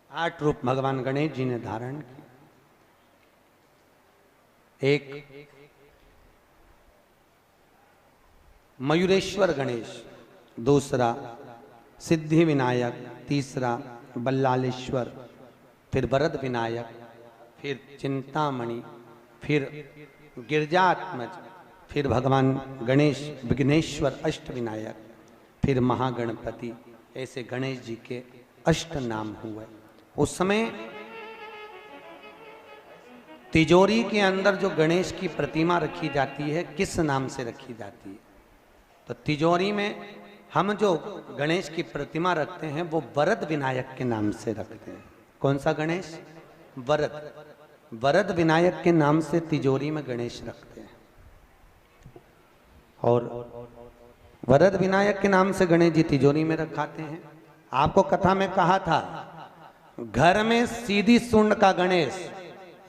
8 रूप भगवान गणेश जी ने धारण किए। एक मयूरेश्वर गणेश, दूसरा सिद्धि विनायक, तीसरा बल्लालेश्वर, फिर वरद विनायक, फिर चिंतामणि, फिर गिरजात्मज, फिर भगवान गणेश विघ्नेश्वर अष्ट विनायक, फिर महागणपति। ऐसे गणेश जी के 8 नाम हुए। उस समय तिजोरी के अंदर जो गणेश की प्रतिमा रखी जाती है किस नाम से रखी जाती है? तो तिजोरी में हम जो गणेश की प्रतिमा रखते हैं वो वरद विनायक के नाम से रखते हैं। कौन सा गणेश? वरद। वरद विनायक के नाम से तिजोरी में गणेश रखते हैं। और वरद विनायक के नाम से गणेश जी तिजोरी में रखाते हैं। आपको कथा में कहा था, घर में सीधी सूंड का गणेश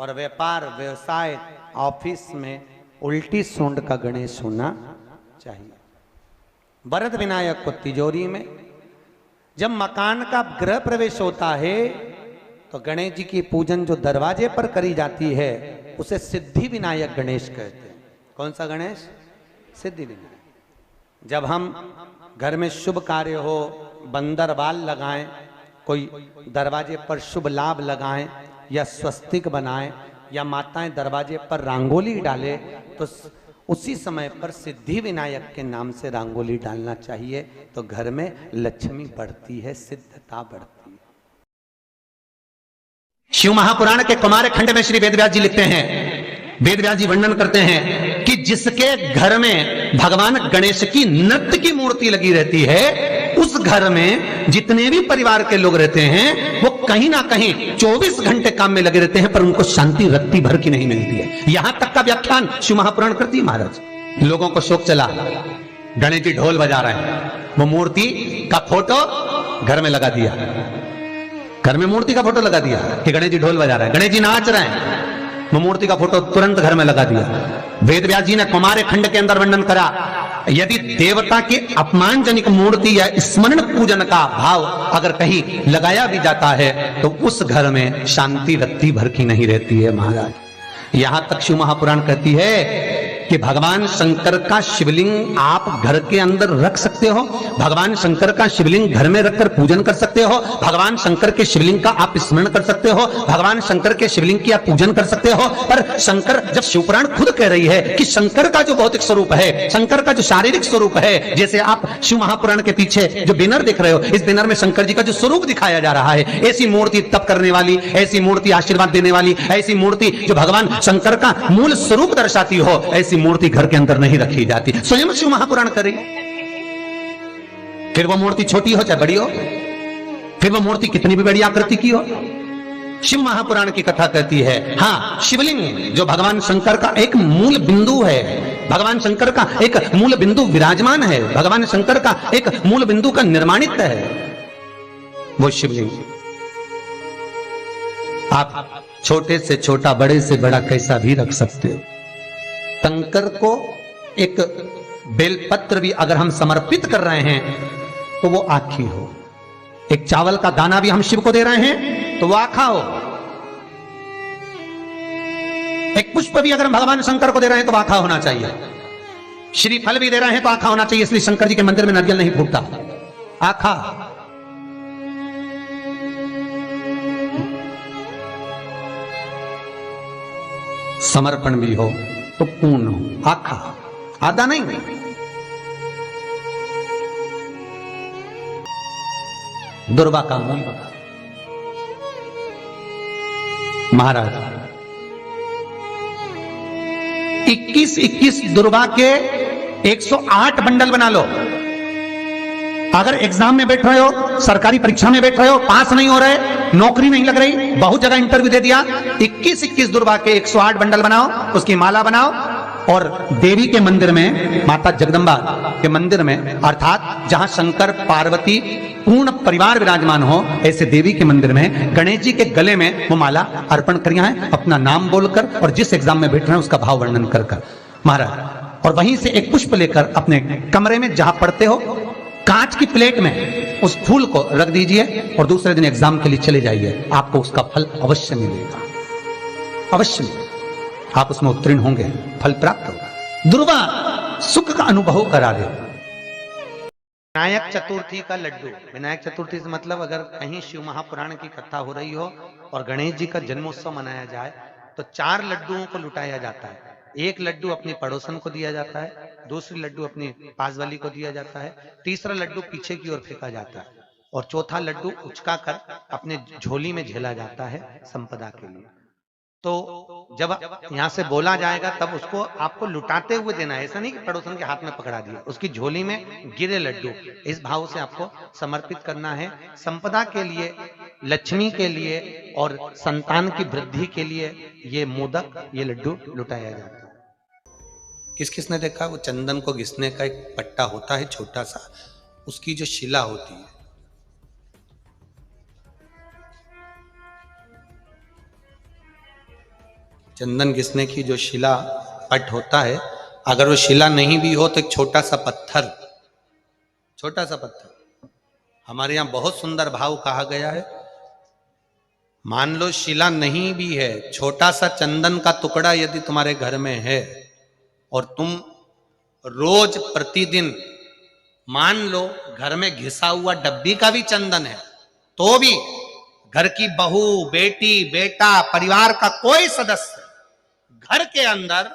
और व्यापार व्यवसाय ऑफिस में उल्टी सूंड का गणेश होना चाहिए। वरद विनायक को तिजोरी में। जब मकान का गृह प्रवेश होता है तो गणेश जी की पूजन जो दरवाजे पर करी जाती है उसे सिद्धि विनायक गणेश कहते हैं। कौन सा गणेश? सिद्धि विनायक। जब हम घर में शुभ कार्य हो, बंदर बाल लगाएं, कोई दरवाजे पर शुभ लाभ लगाएं या स्वस्तिक बनाएं या माताएं दरवाजे पर रंगोली डाले तो उसी समय पर सिद्धि विनायक के नाम से रंगोली डालना चाहिए। तो घर में लक्ष्मी बढ़ती है, सिद्धता बढ़ती है। शिव महापुराण के कुमार खंड में श्री वेदव्यास जी लिखते हैं, वेदव्यास जी वर्णन करते हैं कि जिसके घर में भगवान गणेश की नृत्य की मूर्ति लगी रहती है उस घर में जितने भी परिवार के लोग रहते हैं वो कहीं ना कहीं 24 घंटे काम में लगे रहते हैं, पर उनको शांति रत्ती भर की नहीं मिलती है। यहां तक का व्याख्यान शिव महापुराण करती है महाराज। लोगों को शौक चला, गणेश जी ढोल बजा रहे हैं, वो मूर्ति का फोटो घर में लगा दिया, घर में मूर्ति का फोटो लगा दिया कि गणेश जी ढोल बजा रहे हैं, गणेश जी नाच रहे हैं, वो मूर्ति का फोटो तुरंत घर में लगा दिया। वेदव्यास जी ने कुमार खंड के अंदर वर्णन करा, यदि देवता के अपमानजनक मूर्ति या स्मरण पूजन का भाव अगर कहीं लगाया भी जाता है तो उस घर में शांति रत्ती भर की नहीं रहती है महाराज। यहां तक शिव महापुराण कहती है कि भगवान शंकर का शिवलिंग आप घर के अंदर रख सकते हो, भगवान शंकर का शिवलिंग घर में रखकर पूजन कर सकते हो, भगवान शंकर के शिवलिंग का आप स्मरण कर सकते हो, भगवान शंकर के शिवलिंग की आप पूजन कर सकते हो। पर शंकर, जब शिवपुराण खुद कह रही है कि शंकर का जो भौतिक स्वरूप है, शंकर का जो शारीरिक स्वरूप है, जैसे आप शिव महापुराण के पीछे जो बैनर देख रहे हो, इस बैनर में शंकर जी का जो स्वरूप दिखाया जा रहा है, ऐसी मूर्ति तप करने वाली, ऐसी मूर्ति आशीर्वाद देने वाली, ऐसी मूर्ति जो भगवान शंकर का मूल स्वरूप दर्शाती हो, ऐसी मूर्ति घर के अंदर नहीं रखी जाती। स्वयं शिव महापुराण करे। फिर वो मूर्ति छोटी हो चाहे बड़ी हो, फिर वो मूर्ति कितनी भी बड़ी आकृति की हो, शिव महापुराण की कथा कहती है हाँ, शिवलिंग जो भगवान शंकर का एक मूल बिंदु है, भगवान शंकर का एक मूल बिंदु विराजमान है, भगवान शंकर का एक मूल बिंदु का निर्माणित है वो शिवलिंग। आप छोटे से छोटा, बड़े से बड़ा कैसा भी रख सकते हो। शंकर को एक बेलपत्र भी अगर हम समर्पित कर रहे हैं तो वो आखी हो, एक चावल का दाना भी हम शिव को दे रहे हैं तो वो आखा हो, एक पुष्प भी अगर हम भगवान शंकर को दे रहे हैं तो आखा होना चाहिए, श्रीफल भी दे रहे हैं तो आखा होना चाहिए। इसलिए शंकर जी के मंदिर में नारियल नहीं फूटता, आखा। समर्पण भी हो तो पूर्ण हो, आखा, आधा नहीं। दुर्वा का मूल महाराज 21 दुर्वा के 108 बंडल बना लो। अगर एग्जाम में बैठ रहे हो, सरकारी परीक्षा में बैठ रहे हो, पास नहीं हो रहे, नौकरी नहीं लग रही, बहुत जगह इंटरव्यू दे दिया, 21 दुर्वा के 108 बंडल बनाओ, उसकी माला बनाओ और देवी के मंदिर में, माता जगदम्बा के मंदिर में, अर्थात जहां शंकर पार्वती पूर्ण परिवार विराजमान हो, ऐसे देवी के मंदिर में गणेश जी के गले में वो माला अर्पण करिए है, अपना नाम बोलकर और जिस एग्जाम में बैठ रहे हैं उसका भाव वर्णन कर महाराज। और वहीं से एक पुष्प लेकर अपने कमरे में जहां पढ़ते हो कांच की प्लेट में उस फूल को रख दीजिए और दूसरे दिन एग्जाम के लिए चले जाइए, आपको उसका फल अवश्य मिलेगा, अवश्य मिलेगा। आप उसमें उत्तीर्ण होंगे, फल प्राप्त होगा, दुर्वा सुख का अनुभव करा दे। विनायक चतुर्थी का लड्डू। विनायक चतुर्थी से मतलब अगर कहीं शिव महापुराण की कथा हो रही हो और गणेश जी का जन्मोत्सव मनाया जाए तो 4 लड्डुओं को लुटाया जाता है। एक लड्डू अपनी पड़ोसन को दिया जाता है, दूसरी लड्डू अपनी पास वाली को दिया जाता है, तीसरा लड्डू पीछे की ओर फेंका जाता है और चौथा लड्डू उचका कर अपने झोली में झेला जाता है संपदा के लिए। तो जब यहां से बोला जाएगा तब उसको आपको लुटाते हुए देना है, ऐसा नहीं कि पड़ोसन के हाथ में पकड़ा दिया, उसकी झोली में गिरे लड्डू, इस भाव से आपको समर्पित करना है। संपदा के लिए, लक्ष्मी के लिए और संतान की वृद्धि के लिए ये मोदक, ये लड्डू लुटाया जाता है। किस किसने देखा वो चंदन को घिसने का एक पट्टा होता है छोटा सा, उसकी जो शिला होती है, चंदन घिसने की जो शिला पट होता है, अगर वो शिला नहीं भी हो तो एक छोटा सा पत्थर, छोटा सा पत्थर, हमारे यहां बहुत सुंदर भाव कहा गया है। मान लो शिला नहीं भी है, छोटा सा चंदन का टुकड़ा यदि तुम्हारे घर में है और तुम रोज प्रतिदिन, मान लो घर में घिसा हुआ डब्बी का भी चंदन है, तो भी घर की बहू, बेटी, बेटा, परिवार का कोई सदस्य घर के अंदर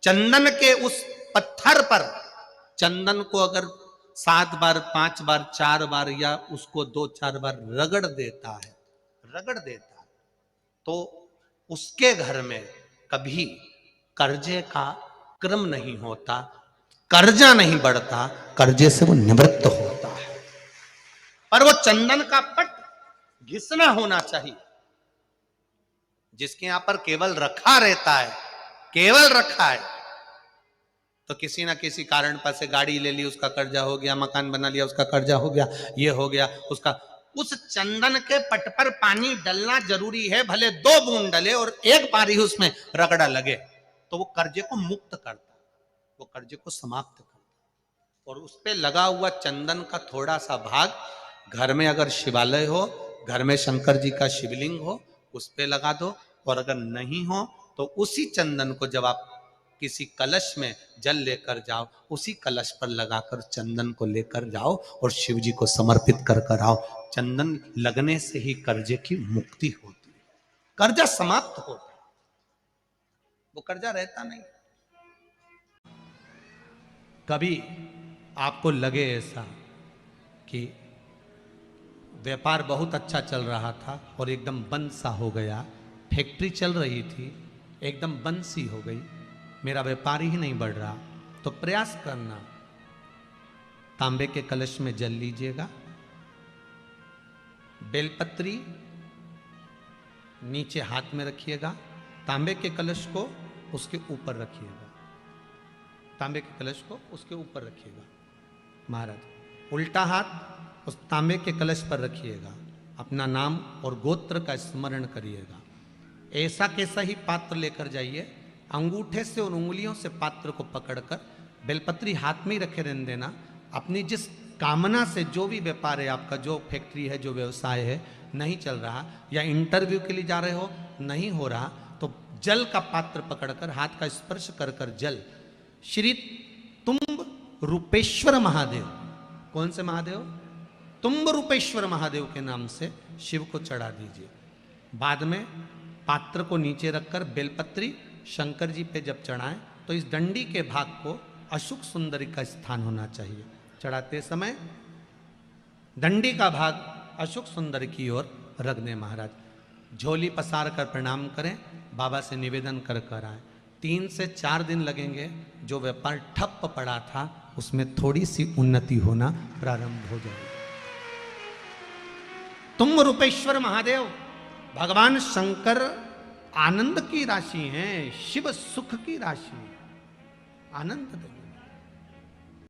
चंदन के उस पत्थर पर चंदन को अगर 7 बार, 5 बार, 4 बार या उसको 2-4 बार रगड़ देता है, तो उसके घर में कभी कर्जे का क्रम नहीं होता, कर्जा नहीं बढ़ता, कर्जे से वो निवृत्त होता है। पर वो चंदन का पट घिसना होना चाहिए। जिसके यहां पर केवल रखा रहता है, केवल रखा है, तो किसी ना किसी कारण पर से गाड़ी ले ली, उसका कर्जा हो गया, मकान बना लिया, उसका कर्जा हो गया, ये हो गया, उसका, उस चंदन के पट पर पानी डलना जरूरी है, भले 2 बूंद डले और एक बार ही उसमें रगड़ा लगे, तो वो कर्जे को मुक्त करता, वो कर्जे को समाप्त करता। और उस पे लगा हुआ चंदन का थोड़ा सा भाग घर में अगर शिवालय हो, घर में शंकर जी का शिवलिंग हो, उस पे लगा दो, और अगर नहीं हो तो उसी चंदन को जब आप किसी कलश में जल लेकर जाओ, उसी कलश पर लगाकर चंदन को लेकर जाओ और शिव जी को समर्पित कर कर आओ। चंदन लगने से ही कर्जे की मुक्ति होती है, कर्जा समाप्त होता है, वो कर्जा रहता नहीं। कभी आपको लगे ऐसा कि व्यापार बहुत अच्छा चल रहा था और एकदम बंद सा हो गया, फैक्ट्री चल रही थी एकदम बंद सी हो गई, मेरा व्यापार ही नहीं बढ़ रहा, तो प्रयास करना, तांबे के कलश में जल लीजिएगा, बेलपत्री नीचे हाथ में रखिएगा, तांबे के कलश को उसके ऊपर रखिएगा, तांबे के कलश को उसके ऊपर रखिएगा महाराज, उल्टा हाथ उस तांबे के कलश पर रखिएगा, अपना नाम और गोत्र का स्मरण करिएगा। ऐसा कैसा ही पात्र लेकर जाइए, अंगूठे से और उंगलियों से पात्र को पकड़कर बेलपत्री हाथ में ही रखे रहने देना। अपनी जिस कामना से, जो भी व्यापार है आपका, जो फैक्ट्री है, जो व्यवसाय है, नहीं चल रहा, या इंटरव्यू के लिए जा रहे हो, नहीं हो रहा, तो जल का पात्र पकड़कर हाथ का स्पर्श कर कर जल श्री तुम्ब रूपेश्वर महादेव, कौन से महादेव? तुम्ब रूपेश्वर महादेव के नाम से शिव को चढ़ा दीजिए। बाद में पात्र को नीचे रखकर बेलपत्री शंकर जी पे जब चढ़ाएं तो इस डंडी के भाग को अशुक सुंदरी का स्थान होना चाहिए। चढ़ाते समय डंडी का भाग अशुक सुंदर की ओर रख दें महाराज। झोली पसार कर प्रणाम करें, बाबा से निवेदन कर कर आए। 3 से 4 दिन लगेंगे, जो व्यापार ठप पड़ा था उसमें थोड़ी सी उन्नति होना प्रारंभ हो जाएगी। तुम रूपेश्वर महादेव भगवान शंकर आनंद की राशि हैं, शिव सुख की राशि, आनंद देंगे।